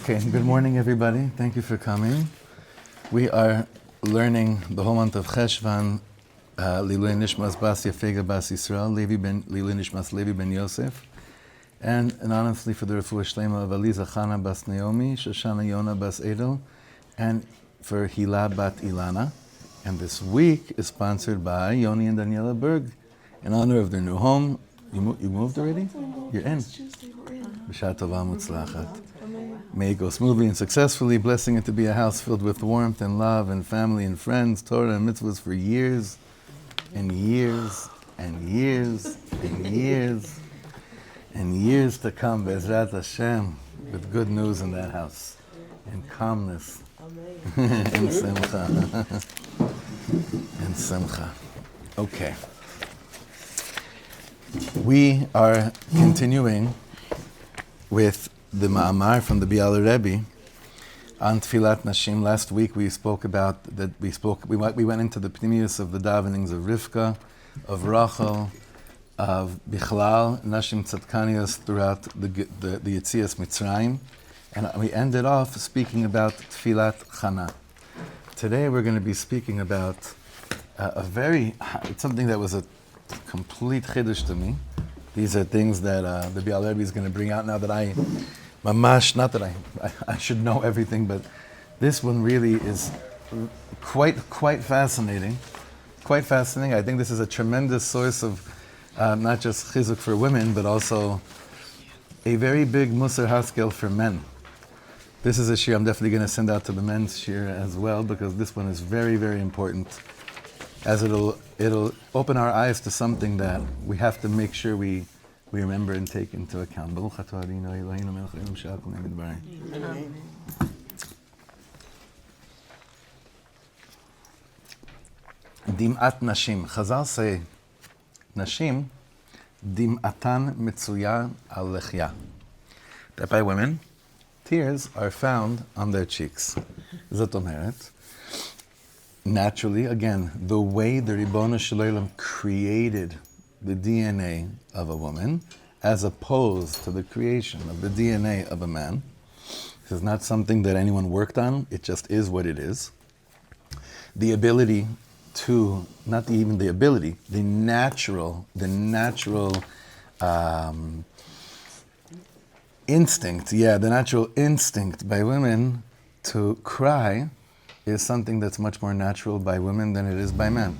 Okay, good morning everybody. Thank you for coming. We are learning the whole month of Cheshvan, Lilui Nishmas Bas Yafega Bas Yisrael, Lilui Nishmas Levi ben Yosef, and honestly for the Refuah Shlema of Aliza Chana Bas Naomi, Shoshana Yona Bas Edel, and for Hila Bat Ilana. And this week is sponsored by Yoni and Daniela Berg in honor of their new home. You moved already? You're in. B'shat tova mutzlachat. May it go smoothly and successfully, blessing it to be a house filled with warmth and love and family and friends, Torah and mitzvahs for years and years and years and years and years to come, Be'ezrat Hashem, with good news in that house and calmness and simcha. And simcha. Okay. We are continuing with the Ma'amar from the Biale Rebbe on Tfilat Nashim. Last week we spoke about that. We went into the pnimius of the davenings of Rivka, of Rachel, of Bichlal, Nashim Tzadkanios throughout the Yetzias Mitzrayim, and we ended off speaking about Tfilat Chana. Today we're going to be speaking about it's something that was a complete chiddush to me. These are things that the Biale Rebbe is going to bring out now that not that I should know everything, but this one really is quite fascinating. Quite fascinating. I think this is a tremendous source of not just chizuk for women, but also a very big musar haskel for men. This is a shir I'm definitely going to send out to the men's shir as well, because this one is very, very important, as it'll open our eyes to something that we have to make sure we remember and take into account. Baruch atah Adonai Eloheinu melech haolam she'al kol na'amid b'arei. Dim'at nashim. Chazal say, nashim, dim'atan metzuya al lechya. That by women, tears are found on their cheeks. Zot omeret, naturally, again, the way the Ribono Shel Olam created the DNA of a woman, as opposed to the creation of the DNA of a man. This is not something that anyone worked on. It just is what it is. The ability to, not even the ability, the natural instinct by women to cry is something that's much more natural by women than it is by men.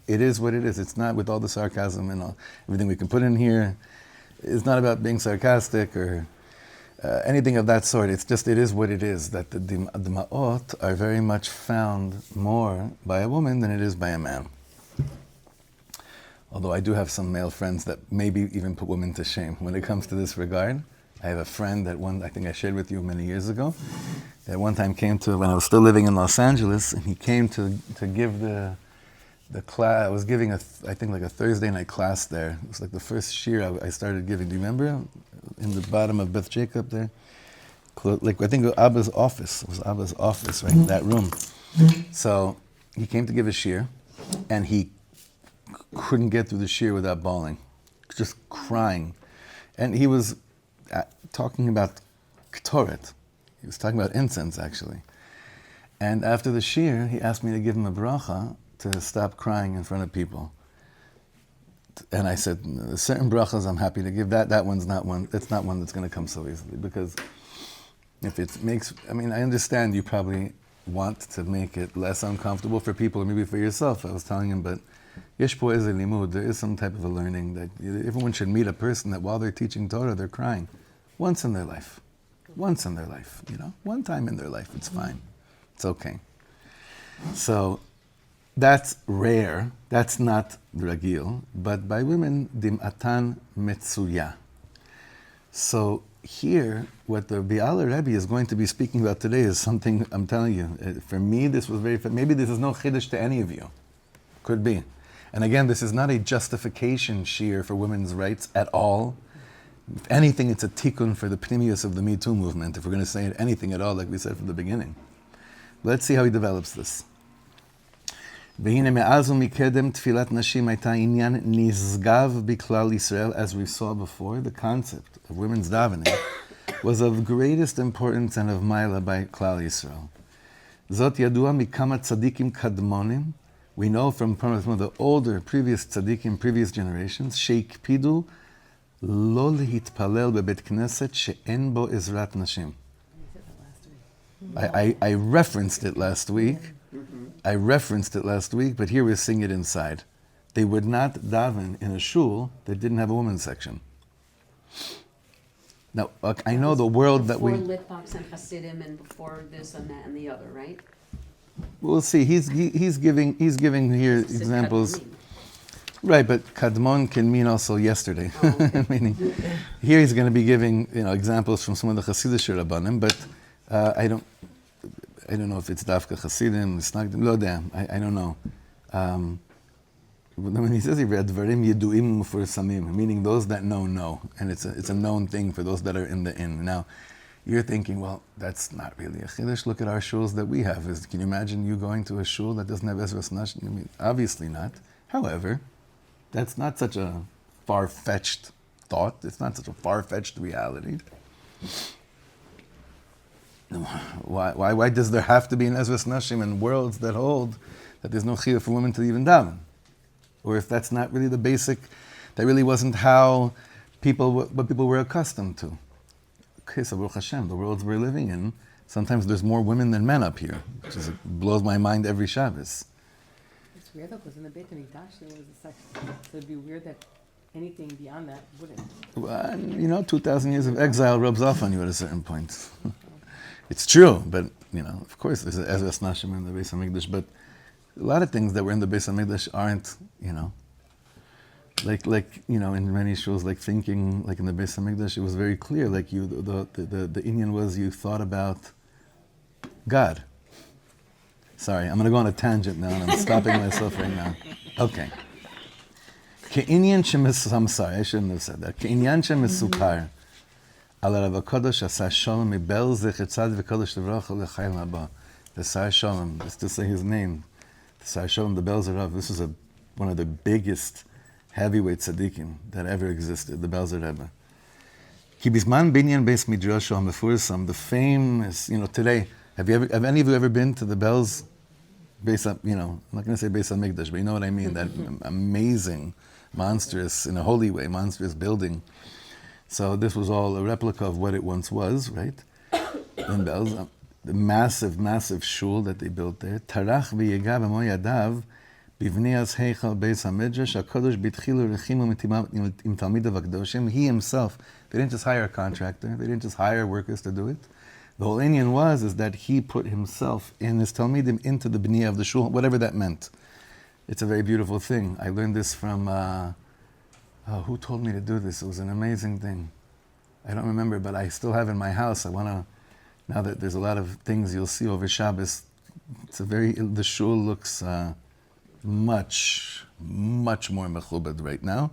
It is what it is. It's not with all the sarcasm and everything we can put in here. It's not about being sarcastic or anything of that sort. It's just, it is what it is, that the ma'ot are very much found more by a woman than it is by a man. Although I do have some male friends that maybe even put women to shame when it comes to this regard. I have a friend that I think I shared with you many years ago, that one time came to, when I was still living in Los Angeles, and he came to give the class. I was giving I think like a Thursday night class there. It was like the first shir I started giving. Do you remember? In the bottom of Beth Jacob there? Like, I think Abba's office. It was Abba's office, right? In that room. So he came to give a shir, and he couldn't get through the shir without bawling. Just crying. And he was talking about Ktoret. He was talking about incense, actually. And after the shir, he asked me to give him a bracha to stop crying in front of people. And I said, certain brachas I'm happy to give. That one's not one. It's not one that's going to come so easily, because if it makes, I understand you probably want to make it less uncomfortable for people, or maybe for yourself. I was telling him, but yesh po eze limud, there is some type of a learning that everyone should meet a person that while they're teaching Torah, they're crying. Once in their life, one time in their life, it's fine. It's okay. So that's rare. That's not ragil. But by women, dim'atan metzuya. So here, what the Biale Rebbe is going to be speaking about today is something, I'm telling you, for me, this was maybe this is no chiddush to any of you. Could be. And again, this is not a justification shir for women's rights at all. If anything, it's a tikkun for the pnimius of the Me Too movement, if we're going to say anything at all, like we said from the beginning. Let's see how he develops this. והנה מאז ומקדם תפילת נשים הייתה עניין נשגב בכלל ישראל, as we saw before, the concept of women's davening was of greatest importance and of Maila by Klal Yisrael. Zot yadua mikama tzaddikim kadmonim. We know from the older, previous tzaddikim, previous generations, sheikpidu lo lehitpalel bebet knesset she'en bo ezrat nashim. I referenced it last week. But here we're seeing it inside. They would not daven in a shul that didn't have a women's section. Now, I know the world that we... Before Litbox and Hasidim and before this and that and the other, right? We'll see. He's giving here examples. Right, but kadmon can mean also yesterday. Oh, okay. Meaning, here he's going to be giving examples from some of the Hasidic Rabbanim, but I don't know if it's Dafka Hasidim, Snagdim, lo יודע, I don't know. When he says Dvarim Yeduim Mufursamim, meaning those that know, and it's a known thing for those that are in the inn. Now, you're thinking, well, that's not really a chiddush. Look at our shuls that we have. Can you imagine you going to a shul that doesn't have Ezras Nash? I mean, obviously not. However, that's not such a far-fetched thought. It's not such a far-fetched reality. Why does there have to be an Ezras Nashim in worlds that hold that there's no chiyuv for women to even daven? Or if that's not really the basic, that really wasn't how what people were accustomed to. Okay, so Baruch Hashem, the worlds we're living in, sometimes there's more women than men up here, which blows my mind every Shabbos. It's weird though, because in the Beit HaMikdash there was a section, so it'd be weird that anything beyond that wouldn't. Well, 2,000 years of exile rubs off on you at a certain point. It's true, but, of course there's an Ezras Nashim in the Beis HaMikdash, but a lot of things that were in the Beis HaMikdash aren't, in many shuls, like thinking, like in the Beis HaMikdash, it was very clear, like the inyan was you thought about God. Sorry, I'm going to go on a tangent now, and I'm stopping myself right now. Okay. I'm sorry, I shouldn't have said that. Ke'inyan shemesukar ala Rav HaKadosh Sar Shalom of Belz zecher tzad v'kadosh levracha l'chayim haba. The Sar Shalom, just to say his name, the Sar Shalom, the Belz Rav. This is one of the biggest heavyweight tzaddikim that ever existed, the Biale Rebbe. Ki bizman binyan beis midrasho hamefursam, the famous, today, have any of you ever been to the Belz Beis, I'm not going to say Beis HaMikdash, but you know what I mean, that amazing, monstrous, in a holy way, monstrous building. So this was all a replica of what it once was, right? In Belz, the massive, massive shul that they built there. Tarach v'yega b'mo yadav bivnias heichal beis hamedrash hakadosh b'tchilu rechimu im talmidav hakdoshim. He himself, they didn't just hire a contractor, they didn't just hire workers to do it. The whole inyan is that he put himself in his talmidim into the bniyah of the shul, whatever that meant. It's a very beautiful thing. I learned this from, who told me to do this? It was an amazing thing. I don't remember, but I still have in my house. Now that there's a lot of things you'll see over Shabbos, the shul looks much, much more mechubed right now.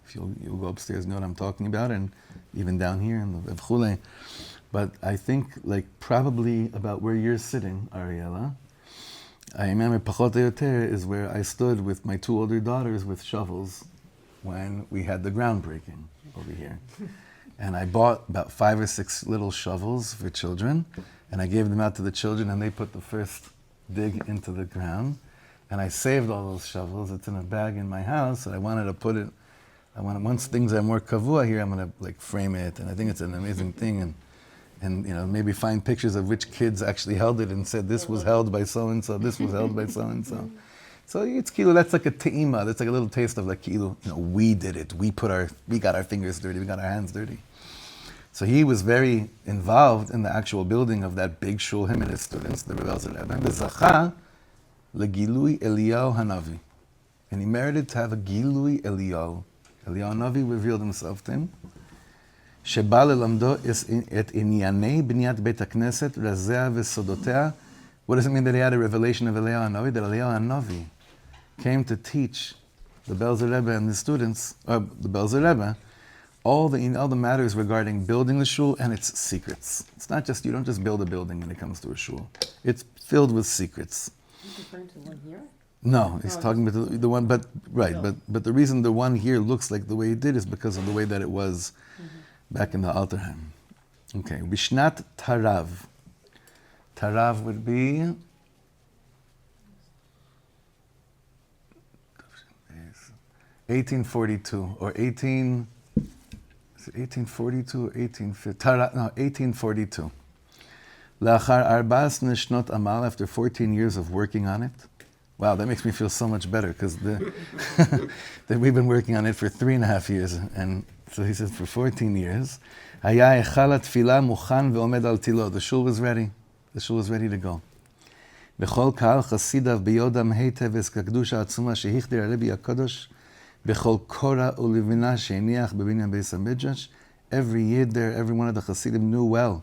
If you'll go upstairs, you know what I'm talking about, and even down here in the Evchule. But I think, probably about where you're sitting, Ariella, I remember Pachot Yoter is where I stood with my two older daughters with shovels when we had the groundbreaking over here. And I bought about 5 or 6 little shovels for children, and I gave them out to the children, and they put the first dig into the ground. And I saved all those shovels. It's in a bag in my house, and I wanted to put it, once things are more kavua here, I'm going to frame it, and I think it's an amazing thing. And maybe find pictures of which kids actually held it and said, this was held by so-and-so, this was held by so-and-so. So it's kilo, that's like a te'ima, that's like a little taste of kilo, we did it, we got our fingers dirty, we got our hands dirty. So he was very involved in the actual building of that big shul, him and his students, the Biale Rebbe. And the Zacha, legilui Eliyahu Hanavi. And he merited to have a gilui Eliyahu. Eliyahu Hanavi revealed himself to him. שבא ללמדו את ענייני בניית בית הכנסת, רזיה וסודותיה. What does it mean that he had a revelation of Eliyahu Hanavi? That Eliyahu Hanavi came to teach the Biale Rebbe and the students, the Biale Rebbe, all the matters regarding building the shul and its secrets. It's not just, you don't just build a building when it comes to a shul. It's filled with secrets. He's referring to the one here? No, he's talking about the one, but the reason the one here looks like the way it did is because of the way that it was back in the Alterheim. Okay, Bishnat Tarav. Tarav would be 1842 or 1842 or 1850? No, 1842. Lachar arbas nishnot amal, after 14 years of working on it. Wow, that makes me feel so much better because that we've been working on it for 3.5 years, and so he says for 14 years. Haya echala tefila muchan ve'omed al tilo. The shul was ready. The shul was ready to go. Bechol kal chasidav biyodam heitev es kakdusha atzuma shehichdir Rebbe HaKadosh bechol kora ulivina sheiniach bebinyan beis hamidrash. Every yid there, every one of the chasidim knew well,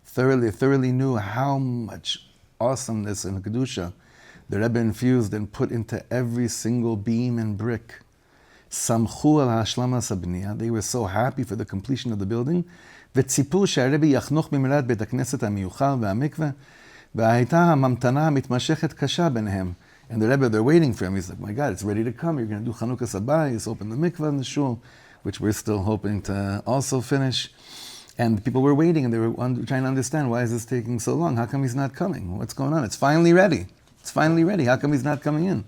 thoroughly knew how much awesomeness and kedusha the Rebbe infused and put into every single beam and brick. Samchu al hashlamas habniya. They were so happy for the completion of the building. V'tzipu she'Rebbe yachnoch b'mirat beit hakneset hamiyuchal ve'hamikveh. V'hayta hamamtana mitmashechet kasha b'nehem. And the Rebbe, they're waiting for him. He's like, my God, it's ready to come. You're going to do Chanukah Sabayis, open the mikveh in the shul, which we're still hoping to also finish. And people were waiting, and they were trying to understand, why is this taking so long? How come he's not coming? What's going on? It's finally ready. It's finally ready. How come he's not coming in?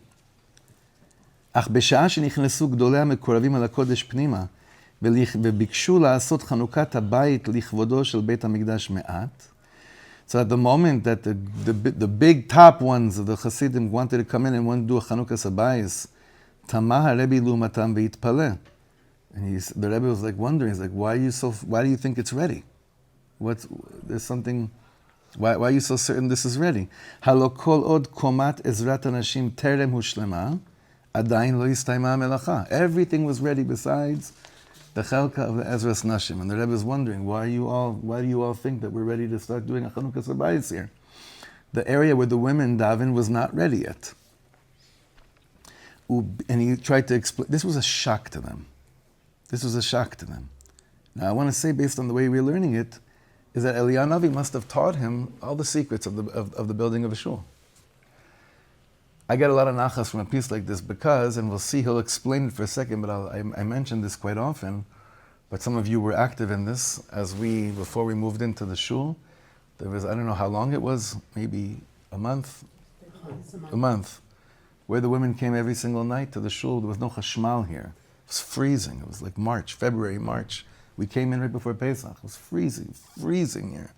אך בשעה שנכנסו גדולי המקורבים על הקודש פנימה וביקשו לעשות חנוכת הבית לכבודו של בית המקדש מעט. So at the moment that the big top ones of the Hasidim wanted to come in and want to do a Chanukah Sabayis, Tamah HaRebbe Lumatam V'Yitpaleh. And the Rebbe was like wondering, he's like, why do you think it's ready? There's something, why are you so certain this is ready? Halo kol od komat ezrat anashim terem hushlema, adayin lo yistayma melacha. Everything was ready besides the chelka of the Ezras Nashim. And the Rebbe is wondering, why do you all think that we're ready to start doing a Chanukah Sabayis here? The area where the women daven was not ready yet. And he tried to explain, this was a shock to them. Now I want to say, based on the way we're learning it, is that Eliyahu Navi must have taught him all the secrets of the building of a shul. I get a lot of nachas from a piece like this because, and we'll see, he'll explain it for a second, but I mentioned this quite often, but some of you were active in this before we moved into the shul. There was, I don't know how long it was, maybe a month, where the women came every single night to the shul. There was no chashmal here. It was freezing. It was like February, March. We came in right before Pesach. It was freezing here.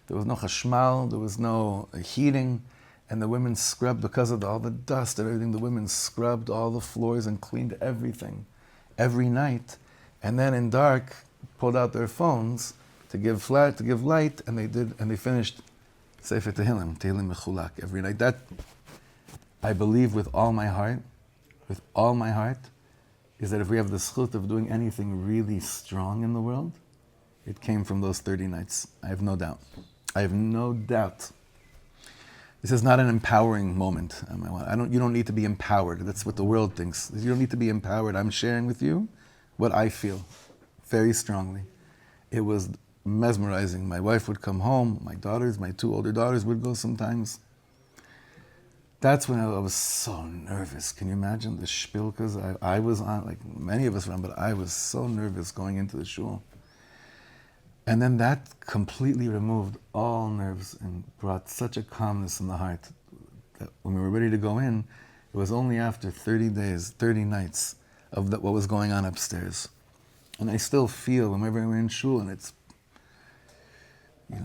There was no chashmal, there was no heating. And the women scrubbed, because of all the dust and everything, the women scrubbed all the floors and cleaned everything every night. And then in dark, pulled out their phones to give light, and they finished Sefer Tehillim Mechulak every night. That, I believe with all my heart, is that if we have the zchut of doing anything really strong in the world, it came from those 30 nights. I have no doubt. This is not an empowering moment. You don't need to be empowered. That's what the world thinks. You don't need to be empowered. I'm sharing with you what I feel very strongly. It was mesmerizing. My wife would come home. My 2 older daughters would go sometimes. That's when I was so nervous. Can you imagine the shpilkas I was on? Like many of us were on, but I was so nervous going into the shul. And then that completely removed all nerves and brought such a calmness in the heart that when we were ready to go in, it was only after 30 nights of what was going on upstairs. And I still feel whenever we're in shul, and it's,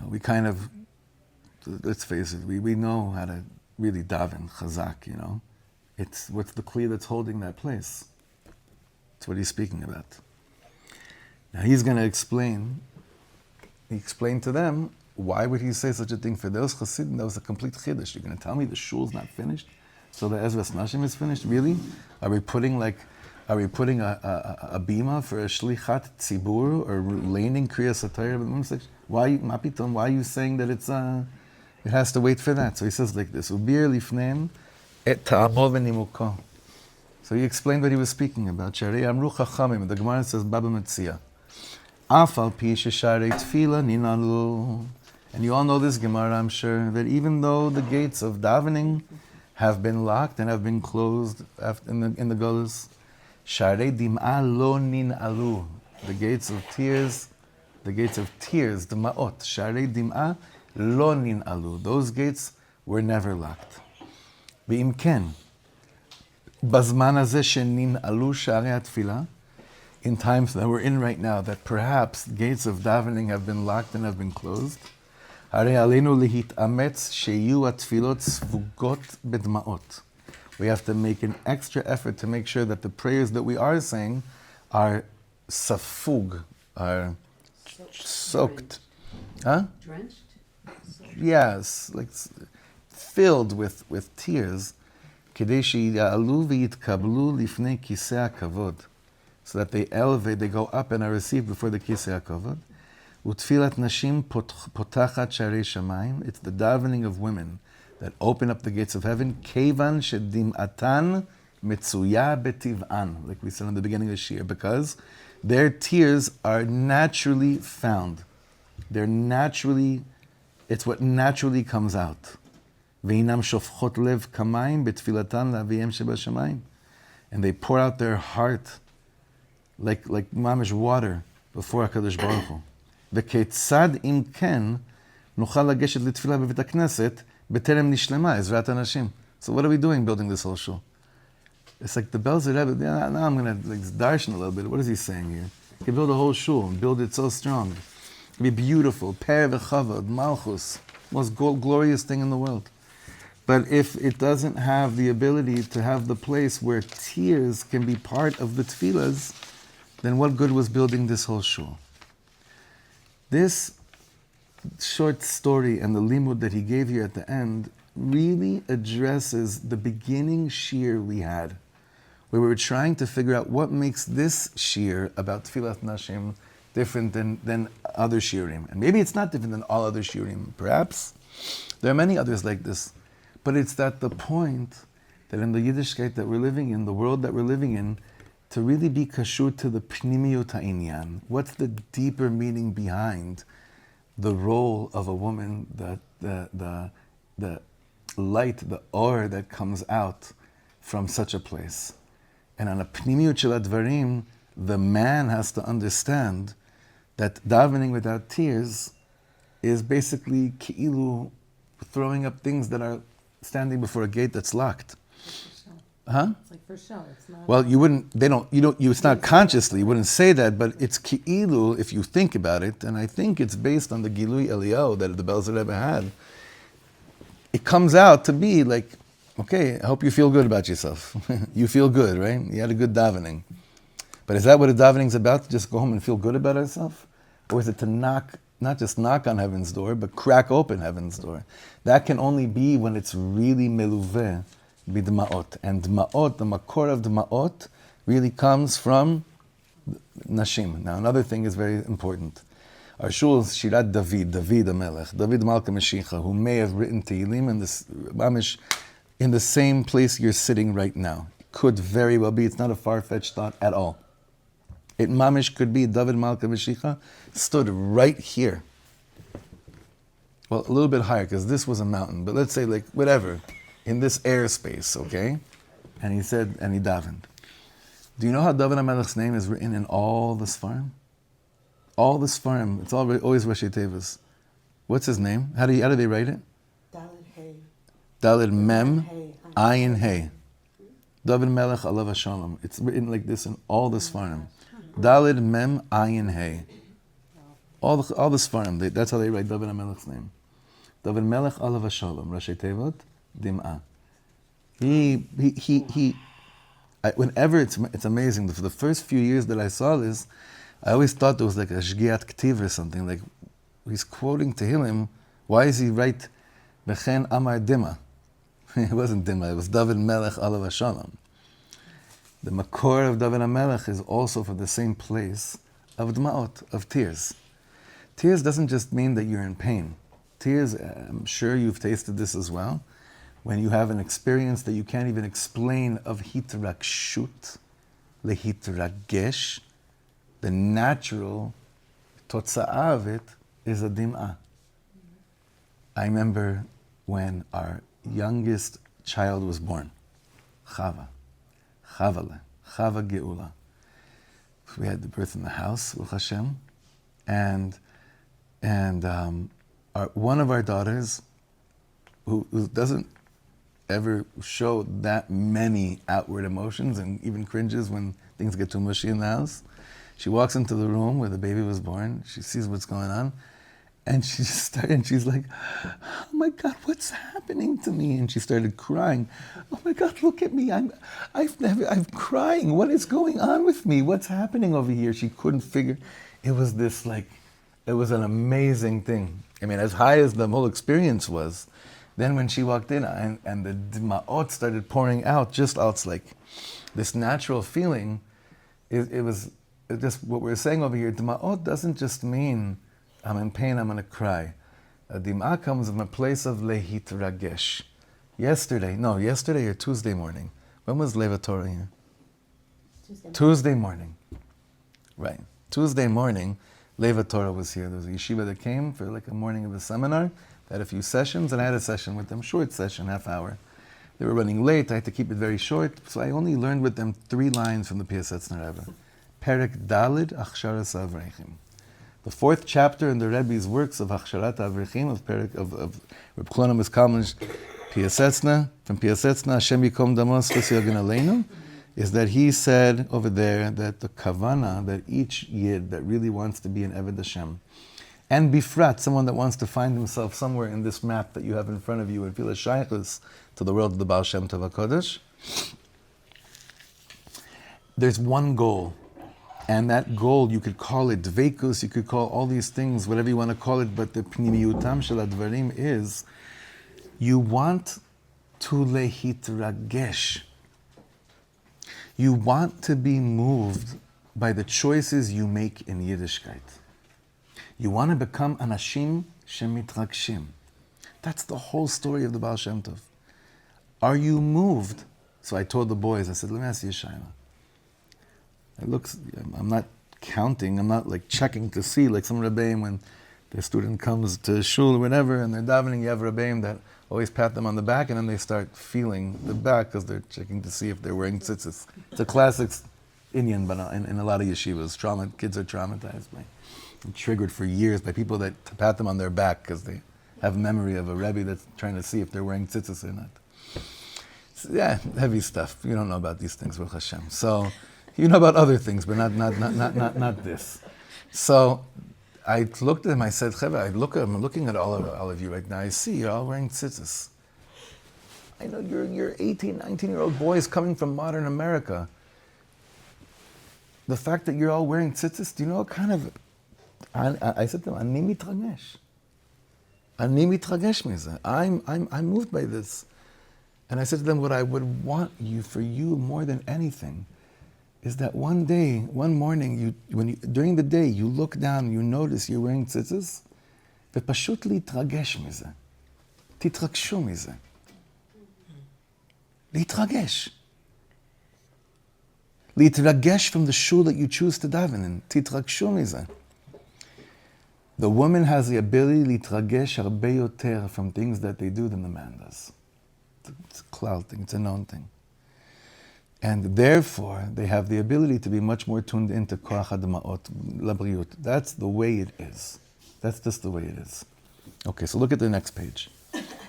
we kind of, let's face it, we know how to really daven, chazak, It's what's the kli that's holding that place. That's what he's speaking about. Now he's going to explain. He explained to them, why would he say such a thing? For those Hasidim, that was a complete chiddush. You're going to tell me the shul's not finished? So the Ezras Nashim is finished? Really? Are we putting a bima for a shlichat tzibur, or laning kriyas hatayr? Why are you saying that it has to wait for that? So he says like this, Ubir lifneim et ta'amol v'nimuko. So he explained what he was speaking about. Sharei amru chachamim. The Gemara says, Baba Metzia. Afal pi shesharei tefila ninalu. And you all know this Gemara, I'm sure, that even though the gates of davening have been locked and have been closed in the Golus, sharei dim'a lo ninalu. The gates of tears the gates of tears, dma'ot, sharei dim'a, lo nin'alu. Those gates were never locked. Ve'im ken, bazman hazeh shenin'alu sharei hatfilah, in times that we're in right now, that perhaps gates of davening have been locked and have been closed, הרי עלינו להתאמץ שיהיו התפילות ספוגות בדמעות. We have to make an extra effort to make sure that the prayers that we are saying are safug, are soaked. Huh? Drenched? Yes, like filled with tears. כדי שיעלו ויתקבלו לפני כיסא הכבוד. So that they elevate, they go up and are received before the כיסא הכבוד. ותפילת נשים פותחת שערי שמיים. It's the davening of women that open up the gates of heaven. כיוון שדמעתן מצויה בטבען, like we said in the beginning of the Shir, because their tears are naturally found. They're naturally, it's what naturally comes out. והינם שופכות לב כמים בתפילתן לאביהם שבשמיים. And they pour out their heart like mamish water before HaKadosh Baruch Hu. וכיצד אם כן נוכל לגשת לתפילה בבית הכנסת בטרם נשלמה עזרת הנשים. So what are we doing building this whole shul? It's like the Belz Rebbe, now I'm going to darshan a little bit. What is he saying here? He can build a whole shul and build it so strong. It'd be beautiful. Per v'chavod, malchus, most glorious thing in the world. But if it doesn't have the ability to have the place where tears can be part of the tefillahs, then what good was building this whole shul? This short story and the limud that he gave here at the end really addresses the beginning shir we had, where we were trying to figure out what makes this shir about tefillat nashim different than other shirim. And maybe it's not different than all other shirim. Perhaps there are many others like this. But it's that the point that in the Yiddishkeit that we're living in, the world that we're living in, to really be kashur to the pnimiyut ha'inyan. What's the deeper meaning behind the role of a woman, the light, the or that comes out from such a place? And on a pnimiyut shel advarim, the man has to understand that davening without tears is basically ki'ilu, throwing up things that are standing before a gate that's locked. Huh? It's like for show. It's not. Well, it's not consciously, you wouldn't say that, but it's ki'ilu if you think about it, and I think it's based on the Gilui Eliyahu that the Biale Rebbe had. It comes out to be like, okay, I hope you feel good about yourself. You feel good, right? You had a good davening. But is that what a davening's about, to just go home and feel good about ourselves? Or is it to not just knock on heaven's door, but crack open heaven's door? That can only be when it's really meluveh b'dma'ot. And dma'ot, the makor of dma'ot, really comes from nashim. Now another thing is very important. Our shul is Shirat David, David HaMelech, David Malka Mashiach, who may have written Tehillim in the same place you're sitting right now. It could very well be, it's not a far-fetched thought at all. It mamish could be David Malka Mashiach stood right here. Well, a little bit higher, because this was a mountain, but let's say like whatever, in this airspace, okay? And he said, and he davened. Do you know how David HaMelech's name is written in all the Sfarim? All the Sfarim, it's always Rashi Tevas. What's his name? How do they write it? Daled Hey. Daled Mem, Hey. Ayin Hey. David Melech Alav Shalom. It's written like this in all the Sfarim. Daled Mem, Ayin Hey. All the Sfarim, that's how they write David HaMelech's name. David Melech Alav Shalom. Rashi Tevot, Dim'ah. Whenever it's amazing. For the first few years that I saw this, I always thought there was like a Shgiat Ktiv or something. Like he's quoting Tehillim. Why is he write Bechen Amar Dima? It wasn't Dima. It was David Melech Alav Shalom. The makor of David HaMelech is also from the same place of Dma'ot, of tears. Tears doesn't just mean that you're in pain. Tears, I'm sure you've tasted this as well, when you have an experience that you can't even explain of hitrakshut, lehitragesh, the natural totza'ah of it is a dim'ah. I remember when our youngest child was born, Chava Geula. We had the birth in the house, Baruch Hashem, And one of our daughters, who doesn't ever show that many outward emotions and even cringes when things get too mushy in the house, she walks into the room where the baby was born. She sees what's going on, and she just started, and she's like, "Oh my God, what's happening to me?" And she started crying. "Oh my God, look at me! I'm crying. What is going on with me? What's happening over here?" She couldn't figure. It was an amazing thing. I mean, as high as the whole experience was, then when she walked in and the dma'ot started pouring out, it's like this natural feeling. It was just what we're saying over here. Dma'ot doesn't just mean I'm in pain, I'm going to cry. A dim'ah comes from a place of lehitragesh. Yesterday or Tuesday morning. When was Leva Torah here? Tuesday morning. Right. Tuesday morning, Leva Torah was here. There was a yeshiva that came for like a morning of a seminar. They had a few sessions, and I had a session with them, short session, half hour. They were running late, I had to keep it very short, so I only learned with them 3 lines from the Piasetzner Rebbe. Perek Dalid Achsharas Avrechim. The 4th chapter in the Rebbe's works of Achsharat Avrechim, of Reb Chlono Miskalman's Piasetzner, from Piasetzner, Hashem Yikom Damos Chesed Aleinu, is that he said over there that the kavana, that each yid that really wants to be an Eved Hashem, and bifrat, someone that wants to find himself somewhere in this map that you have in front of you and feel a shaykhus to the world of the Baal Shem Tov HaKodesh, there's one goal. And that goal, you could call it dveikus, you could call all these things, whatever you want to call it, but the pnimiyutam shel advarim is, you want to lehitragesh. You want to be moved by the choices you make in Yiddishkeit. You want to become anashim shemitragshim. That's the whole story of the Baal Shem Tov. Are you moved? So I told the boys, I said, let me ask you a shayla. I'm not counting, I'm not like checking to see, like some Rebbeim when their student comes to shul or whatever, and they're davening, you have Rebbeim that always pat them on the back, and then they start feeling the back because they're checking to see if they're wearing tzitzis. It's a classic Indian, but in a lot of yeshivas, kids are traumatized and triggered for years by people that pat them on their back because they have memory of a Rebbe that's trying to see if they're wearing tzitzis or not. So, yeah, heavy stuff. You don't know about these things, Baruch Hashem. So you know about other things, but not this. So I looked at him, I said, Cheva, I'm looking at all of you right now. I see you're all wearing tzitzis. I know you're 18, 19-year-old boys coming from modern America. The fact that you're all wearing tzitzis, do you know what kind of... I said to him, Ani mitragesh mize. I'm moved by this. And I said to them, what I would want for you more than anything is that one morning, during the day, you look down, you notice you're wearing tzitzis, ופשוט להתרגש מזה. תתרגשו מזה. להתרגש. להתרגש from the shul that you choose to daven in. תתרגשו מזה. The woman has the ability להתרגש הרבה יותר from things that they do than the man does. It's a cloud thing, it's a known thing. And therefore, they have the ability to be much more tuned into koach hadma'ot, labriut. That's the way it is. That's just the way it is. Okay, so look at the next page.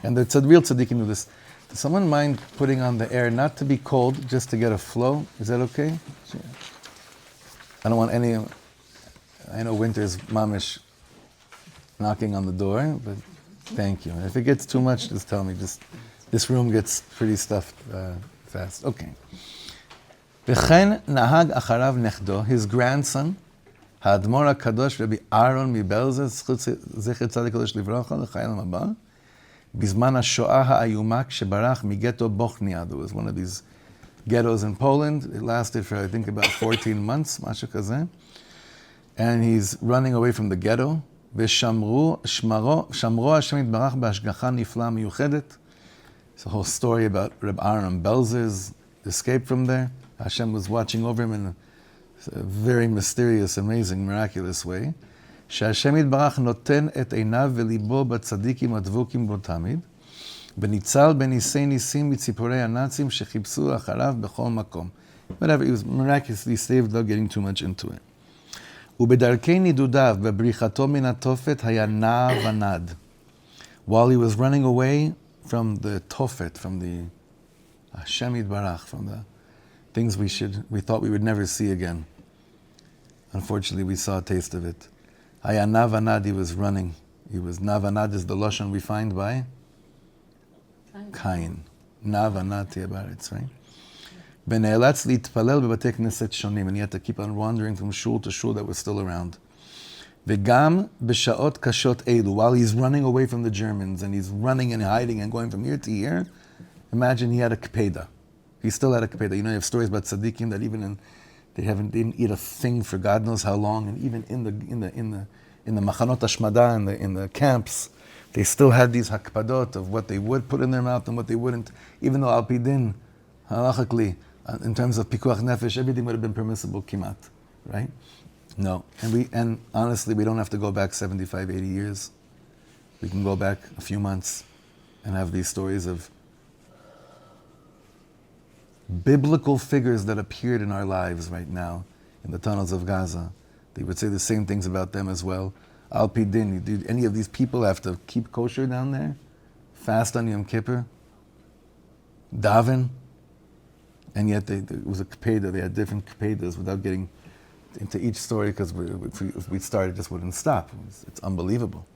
And the real tzaddikim do this. Does someone mind putting on the air, not to be cold, just to get a flow? Is that okay? I don't want any... I know winter's mamish knocking on the door, but thank you. If it gets too much, just tell me. This room gets pretty stuffed fast. Okay. וכן נהג אחריו נכדו, his grandson, האדמו"ר הקדוש רבי אהרון מבלז, זכר צדיק קדוש לברכה, לחיים הבא, בזמן השואה האיומה כשברח מגטו בוכניה. There was one of these ghettos in Poland. It lasted for, I think, about 14 months, משהו כזה. And he's running away from the ghetto. ושמרו השם יתברך בהשגחה נפלאה מיוחדת. It's a whole story about Reb Aharon of Belz's escape from there. Hashem was watching over him in a very mysterious, amazing, miraculous way. שהשם יתברך נותן את עיניו וליבו בצדיקים הדבוקים בו תמיד, וניצל בניסי ניסים מציפורי הנאצים שחיפשו אחריו בכל מקום. Whatever, he was miraculously saved without getting too much into it. ובדרכי נידודיו, בבריחתו מן התופת, היה נע ונד. While he was running away from the tofet, from the Hashem Yitbarach, from the things we thought we would never see again. Unfortunately, we saw a taste of it. Haya na vanad, he was running. Na vanad is the lashon we find by Cain. Na vanad tiyeh ba'aretz, right? V'ne'elatz litpalel b'batei knesset shonim, and he had to keep on wandering from shul to shul that was still around. V'gam b'sha'ot kashot elu, while he's running away from the Germans, and he's running and hiding and going from here to here, imagine he had a kpeda. He still had a kpeda. You know, you have stories about tzaddikim that even they didn't eat a thing for God knows how long, and even in the machanot hashmada, in the camps, they still had these hakpadot of what they would put in their mouth and what they wouldn't, even though al pi din, halachically, in terms of pikuach nefesh, everything would have been permissible kimat, right? No, and honestly, we don't have to go back 75, 80 years. We can go back a few months and have these stories of biblical figures that appeared in our lives right now in the tunnels of Gaza. They would say the same things about them as well. Al pi din, do any of these people have to keep kosher down there? Fast on Yom Kippur? Daven? And yet it was a kpeda. They had different kpedas without getting into each story, because if we started, it just wouldn't stop. It's unbelievable.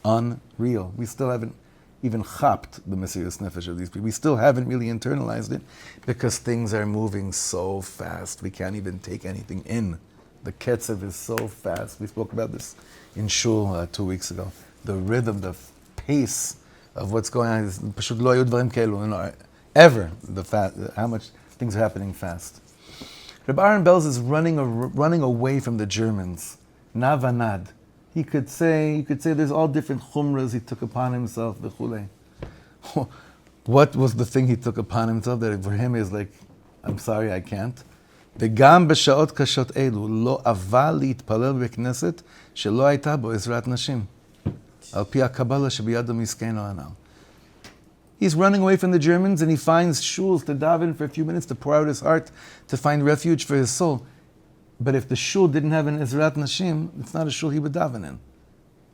Unreal. We still haven't even chapped the Mesiras Nefesh of these people. We still haven't really internalized it, because things are moving so fast. We can't even take anything in. The ketzev is so fast. We spoke about this in shul 2 weeks ago. The rhythm, the pace of what's going on is pashut lo hayu dvarim kelu, ever. How much things are happening fast. Reb Aharon of Belz is running away from the Germans. Na vanad. You could say there's all different chumras he took upon himself, v'chulei. What was the thing he took upon himself that for him is like, I'm sorry, I can't? וגם בשעות קשות אלו לא אהבה להתפלל בכנסת שלא הייתה בו עזרת נשים. על פי הקבלה שביד המסכן הנ"ל. He's running away from the Germans, and he finds shuls to daven for a few minutes to pour out his heart, to find refuge for his soul. But if the shul didn't have an Ezrat Nashim, it's not a shul he would daven in.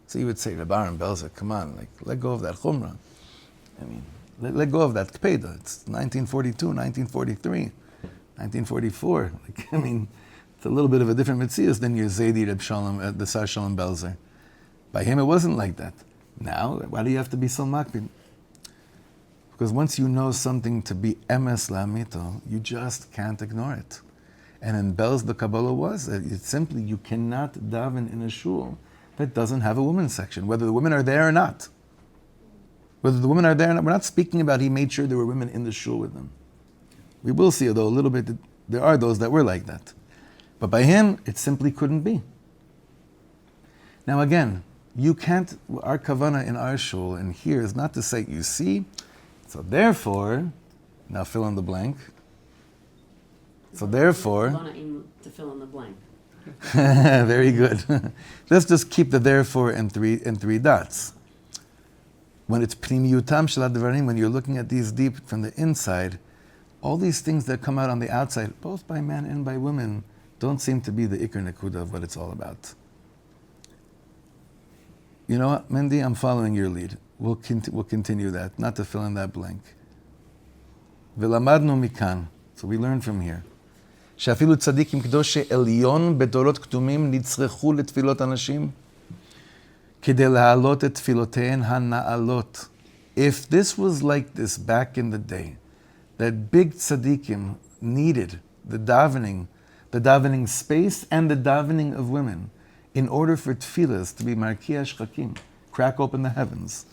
So he would say, Reb Aharon of Belz, come on, let go of that chumrah. I mean, let go of that kpeda. It's 1942, 1943, 1944. It's a little bit of a different mitzias than your Zaydi Reb Shalom, the Sar Shalom of Belz. By him, it wasn't like that. Now, why do you have to be so makpid? Because once you know something to be emes la'amito, you just can't ignore it. And in Belz, the Kabbalah was, it's simply, you cannot daven in a shul that doesn't have a women's section, whether the women are there or not. Whether the women are there or not, we're not speaking about he made sure there were women in the shul with them. We will see, although a little bit, there are those that were like that. But by him, it simply couldn't be. Now again, you can't, our kavanah in our shul and here is not to say, you see, so therefore, now fill in the blank. So therefore, to fill in the blank. very good. Let's just keep the therefore and three dots. When it's pnimiyutam shel hadvarim, when you're looking at these deep from the inside, all these things that come out on the outside, both by men and by women, don't seem to be the ikar nekuda of what it's all about. You know what, Mendy? I'm following your lead. We'll continue that, not to fill in that blank. V'lamadnu mikan. So we learn from here. שאפילו צדיקים קדושי עליון בדורות קדומים נצרכו לתפילות אנשים כדי להעלות את תפילותיהן הנעלות. If this was like this back in the day, that big tzaddikim needed the davening space and the davening of women in order for tefillas to be markiya shchakim, crack open the heavens.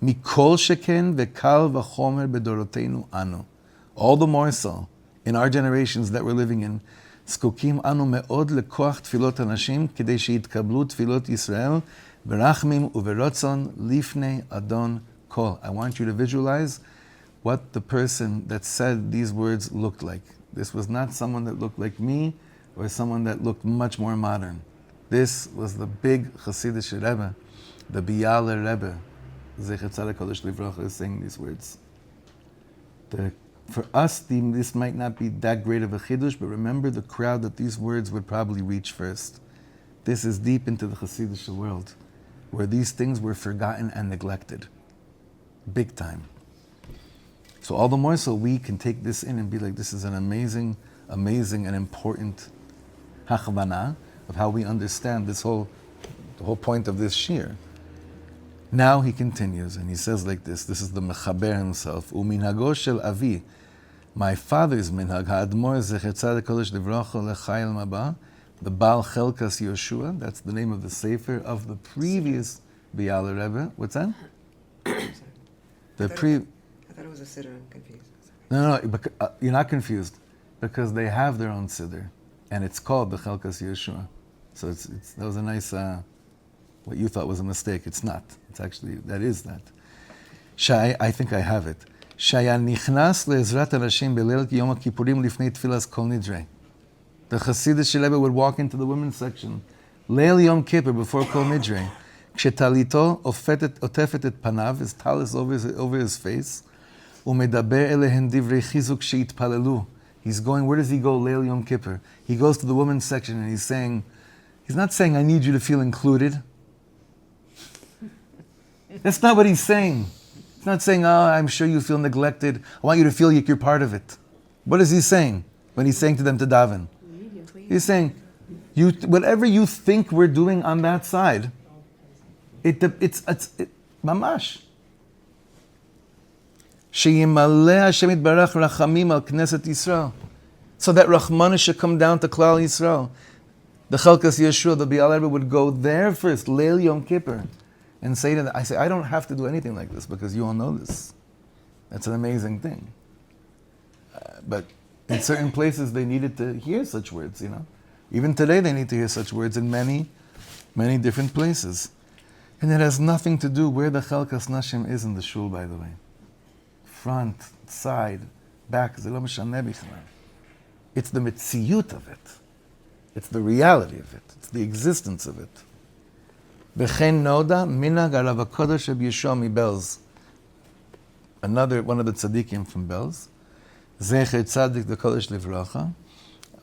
Mikol sheken v'kal v'chomer bedoroteinu anu. All the more so in our generations that we're living in, זקוקים אנו מאוד לכוח תפילות הנשים כדי שיתקבלו תפילות ישראל ברחמים וברצון לפני אדון כל. I want you to visualize what the person that said these words looked like. This was not someone that looked like me or someone that looked much more modern. This was the big Hasidic Rebbe, the Biale Rebbe, Zecher Tzaddik Kodesh Livrocha, is saying these words. For us, this might not be that great of a chidush, but remember the crowd that these words would probably reach first. This is deep into the Hasidic world, where these things were forgotten and neglected. Big time. So all the more so we can take this in and be like, this is an amazing, amazing and important hachvana of how we understand the whole point of this shir. Now he continues and he says like this is the mechaber himself, uminhago shel avi, my father's minhag, ha'admor zecher tzaddik kodesh livrocho lechayil maba, the Baal Chelkas Yoshua, that's the name of the sefer of the previous Biale Rebbe. What's that? I thought it was a siddur. I'm confused. No, you're not confused, because they have their own siddur, and it's called the Chelkas Yoshua. So that was a nice, what you thought was a mistake. It's not. It's actually, that is that. I think I have it. Shaya nichnas le'ezrat anashim beleil Yom Kippurim lifnei tfilas kol nidrei. The Hasidic Rebbe would walk into the women's section, Leil Yom Kippur, before Kol Nidrei. Kshetalito otefet et panav, his tal is over his face. Umedaber elehen divrei chizuk sheitpalelu. He's going, where does he go, Leil Yom Kippur? He goes to the women's section and he's not saying, I need you to feel included. That's not what he's saying. He's not saying, oh, I'm sure you feel neglected. I want you to feel like you're part of it. What is he saying when he's saying to them to daven? He's saying, whatever you think we're doing on that side, it's mamash. Sheyimaleh Hashem yitbarach rachamim al Knesset Yisrael, so that Rachmana should come down to Klal Yisrael. The Chelkas Yeshua, the Biale Rebbe would go there first, Leil Yom Kippur, and say to them, I don't have to do anything like this because you all know this. That's an amazing thing. But in certain places, they needed to hear such words, Even today, they need to hear such words in many, many different places. And it has nothing to do where the Chelkas Nashim is in the shul, by the way. Front, side, back. It's the mitziyut of it. It's the reality of it. It's the existence of it. V'chein noda minag Rav HaKodesh Reb Aharon of Belz. One of the tzaddikim from Belz. Zecher tzaddik the kodesh livracha.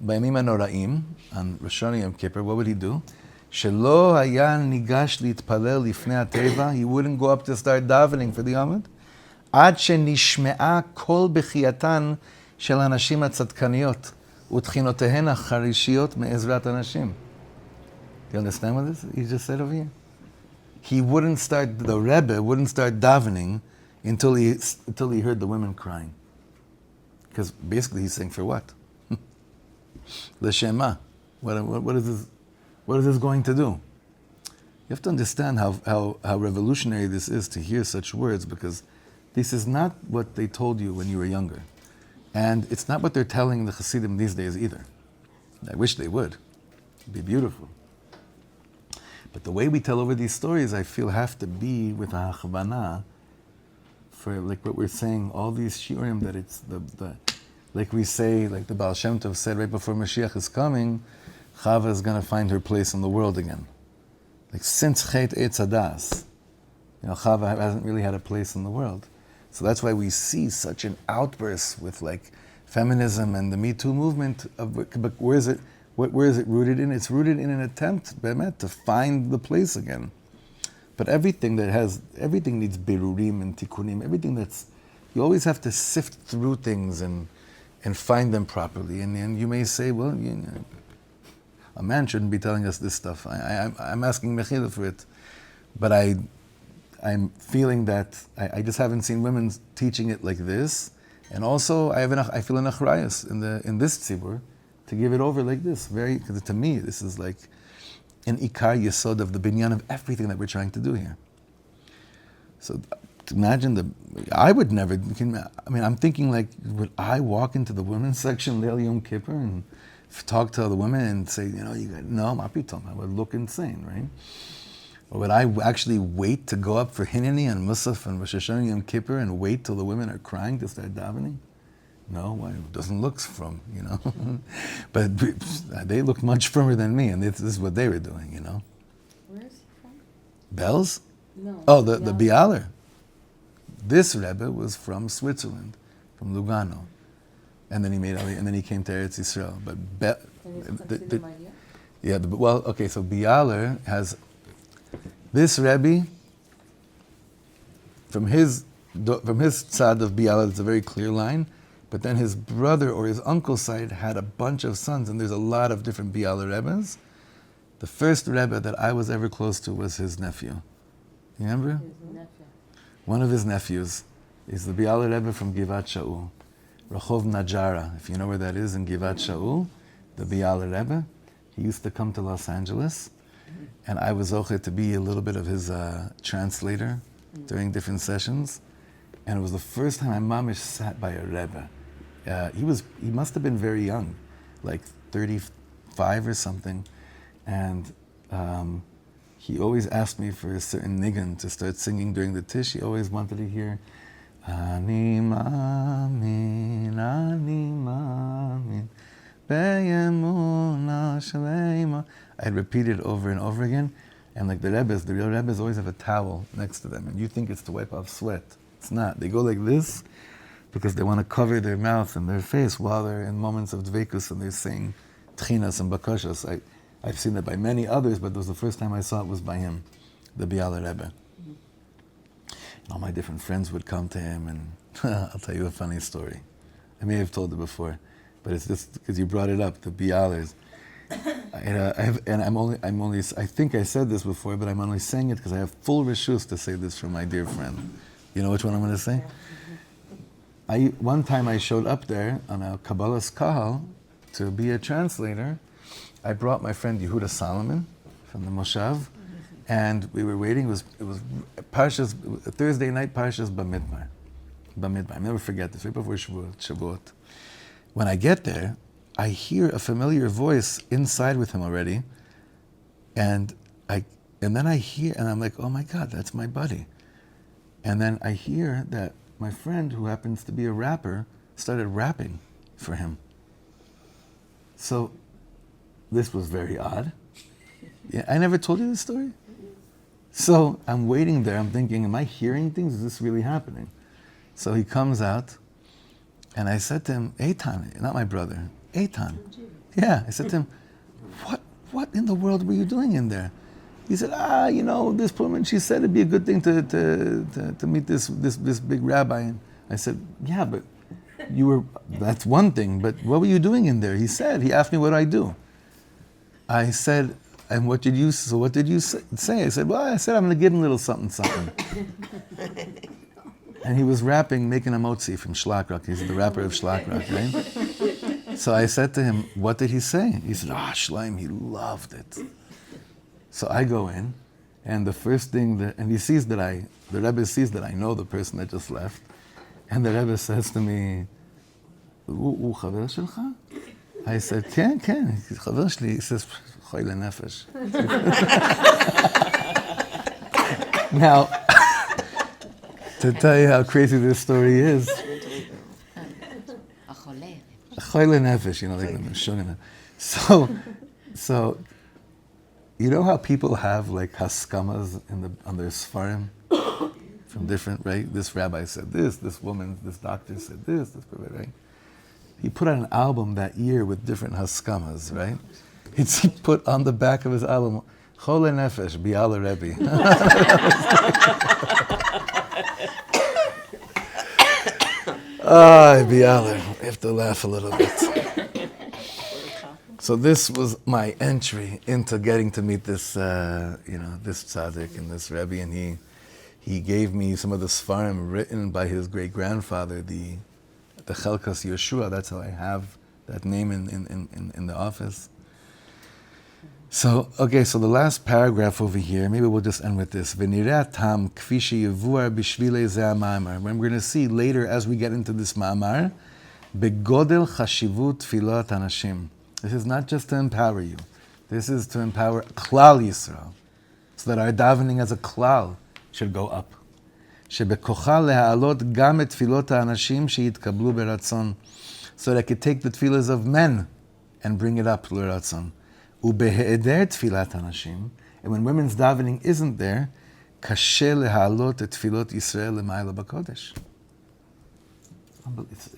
Bayamim hanoraim, on Rosh Hashanah Yom Kippur, what would he do? Shelo haya nigash litpalel lifnei hateva. He wouldn't go up to start davening for the amud. Ad shenishme'a kol bechiyatan shel hanashim hatzadkaniyot utchinotehen hacharishiyot me'ezrat hanashim. Do you understand what this he just said over here? The Rebbe wouldn't start davening until he heard the women crying. Because basically he's saying, for what? L'shema. What is this going to do? You have to understand how revolutionary this is to hear such words, because this is not what they told you when you were younger. And it's not what they're telling the Hasidim these days either. I wish they would. It'd be beautiful. But the way we tell over these stories, I feel, have to be with a hachvana for, like what we're saying, all these shiurim, that it's the like we say, like the Baal Shem Tov said right before Mashiach is coming, Chava is going to find her place in the world again. Like since Chet Eitz Hadas, Chava hasn't really had a place in the world. So that's why we see such an outburst with like feminism and the Me Too movement. But where is it rooted in? It's rooted in an attempt, Be'emet, to find the place again. But everything needs berurim and tikkunim. You always have to sift through things and find them properly. And you may say, well, a man shouldn't be telling us this stuff. I'm asking Mechila for it. But I'm feeling that I just haven't seen women teaching it like this. And also, I feel an achrayus in this tzibur to give it over like this. Because to me, this is like an ikar yesod of the binyan of everything that we're trying to do here. So imagine I would never, I'm thinking like, would I walk into the women's section, Leil Yom Kippur, and talk to the women and say, no, I would look insane, right? Or would I actually wait to go up for Hineni and Musaf and Rosh Hashanah Yom Kippur and wait till the women are crying to start davening? No, why? It doesn't look from, But they looked much firmer than me, and this is what they were doing, Where is he from? Belz? No. Oh, the Biale. This Rebbe was from Switzerland, from Lugano, and then he came to Eretz Yisrael. But Yeah, so Biale has this Rebbe, from his tzad of Biale, it's a very clear line, but then his brother or his uncle's side had a bunch of sons, and there's a lot of different Biale Rebbes. The first Rebbe that I was ever close to was his nephew. You remember? His nephew. One of his nephews is the Biale Rebbe from Givat Shaul, Rehov Najara. If you know where that is in Givat Shaul, the Biale Rebbe. He used to come to Los Angeles, and I was zoche to be a little bit of his translator during different sessions. And it was the first time my mamish sat by a Rebbe. He must have been very young, like 35 or something. And he always asked me for a certain nigun to start singing during the tish. He always wanted to hear, Ani Mamin, Ani Mamin, Be'emuna Shalema. I'd repeat it over and over again. And like the real Rebbes always have a towel next to them. And you think it's to wipe off sweat. It's not. They go like this because they want to cover their mouth and their face while they're in moments of dveikus and they're saying tchinas and bakashas. I've seen that by many others, but it was the first time I saw it was by him, the Biale Rebbe. And all my different friends would come to him, and I'll tell you a funny story. I may have told it before, but it's just because you brought it up, the Biales. I think I said this before, but I'm only saying it because I have full reshus to say this from my dear friend. You know which one I'm going to say? One time I showed up there on a Kabbalah's Kahal to be a translator. I brought my friend Yehuda Solomon from the Moshav, and we were waiting. It was Parshas, Thursday night, Parshas Bamidbar. I'll never forget this, right before Shavuot. When I get there, I hear a familiar voice inside with him already, and then I hear, and I'm like, oh my God, that's my buddy. And then I hear that my friend, who happens to be a rapper, started rapping for him. So this was very odd. Yeah, I never told you this story? So I'm waiting there, I'm thinking, am I hearing things? Is this really happening? So he comes out, and I said to him, Eitan, not my brother, Eitan. Yeah, I said to him, what in the world were you doing in there? He said, this woman, she said it'd be a good thing to meet this big rabbi. And I said, yeah, but that's one thing, but what were you doing in there? He asked me what I do. I said, and what did you say? I said, I'm going to give him a little something, something. And he was rapping, making a motzi from Shlakrak. He's the rapper of Shlakrak, right? So I said to him, what did he say? He said, Shleim, he loved it. So I go in, and the first thing and he sees the Rebbe sees that I know the person that just left, and the Rebbe says to me, הוא חבר שלך? I said, כן, חבר שלי. He says, חוי לנפש. Now, to tell you how crazy this story is, חוי לנפש, like the Shogun. So, you know how people have like haskamas on their svarim from different, right? This rabbi said this doctor said this, right? He put out an album that year with different haskamas, right? He put on the back of his album, Chole Nefesh, Biale Rebbe. Biale, I have to laugh a little bit. So this was my entry into getting to meet this, this tzaddik and this Rebbe, and he gave me some of the svarim written by his great-grandfather, the Chelkas Yeshua. That's how I have that name in the office. So the last paragraph over here, maybe we'll just end with this. V'nireh tam kfi sheyivuar b'shvilei zeh ha'ma'amar. When we're going to see later as we get into this ma'amar, begodel chashivut tfilat anashim. This is not just to empower you. This is to empower Klal Yisrael, so that our davening as a Klal should go up. שבכוחה להעלות גם את תפילות האנשים שיתקבלו ברצון, so that I could take the tefillas of men and bring it up לרצון. ובהיעדר תפילת הנשים, and when women's davening isn't there, קשה להעלות את תפילות ישראל למעלה בקודש. It's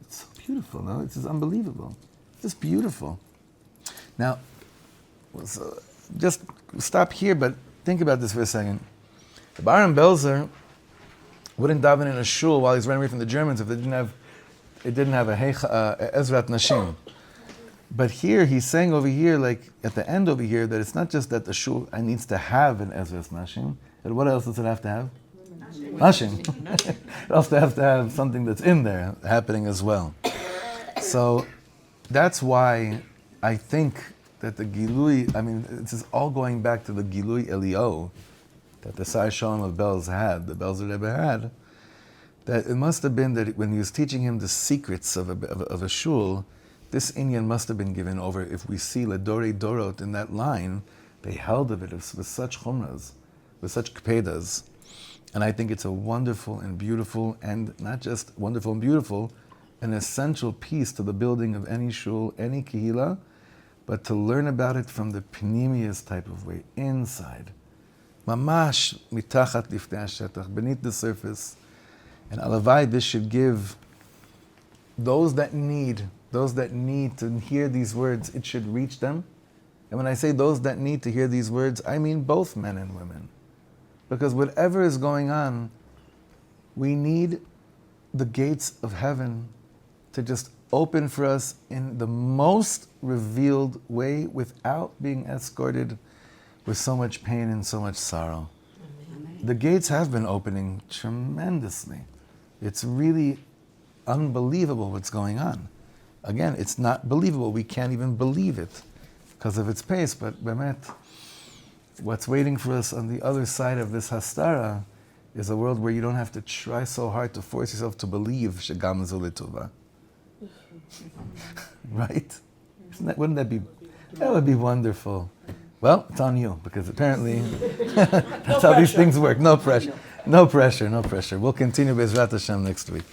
so beautiful, no? It's just unbelievable. It's beautiful. Now, So just stop here, but think about this for a second. The Reb Aharon of Belz wouldn't daven in a shul while he's running away from the Germans if it didn't have a Ezrat Nashim. But here, he's saying over here, like at the end over here, that it's not just that the shul needs to have an Ezrat Nashim, but what else does it have to have? Nashim. It also has to have something that's in there happening as well. So that's why I think that the Gilui, this is all going back to the Gilui Elio that the Sar Shalom of Belz had, the Biale Rebbe had, that it must have been that when he was teaching him the secrets of a shul, this inyan must have been given over. If we see Ledore Dorot in that line, they held of it with such chumras, with such kpedas. And I think it's a wonderful and beautiful, and not just wonderful and beautiful, an essential piece to the building of any shul, any kehila, but to learn about it from the pnimius type of way, inside. Mamash mitachat liftei hashetach, beneath the surface. And alavai, this should give those that need to hear these words, it should reach them. And when I say those that need to hear these words, I mean both men and women. Because whatever is going on, we need the gates of heaven to just open for us in the most revealed way without being escorted with so much pain and so much sorrow. Amen. The gates have been opening tremendously. It's really unbelievable what's going on. Again, it's not believable. We can't even believe it because of its pace. But Bemet, what's waiting for us on the other side of this hastara is a world where you don't have to try so hard to force yourself to believe shegam zu l'tova. Right? Wouldn't that be? That would be wonderful. Well, it's on you because apparently that's how these things work. No pressure. No pressure. We'll continue Bezrat Hashem next week.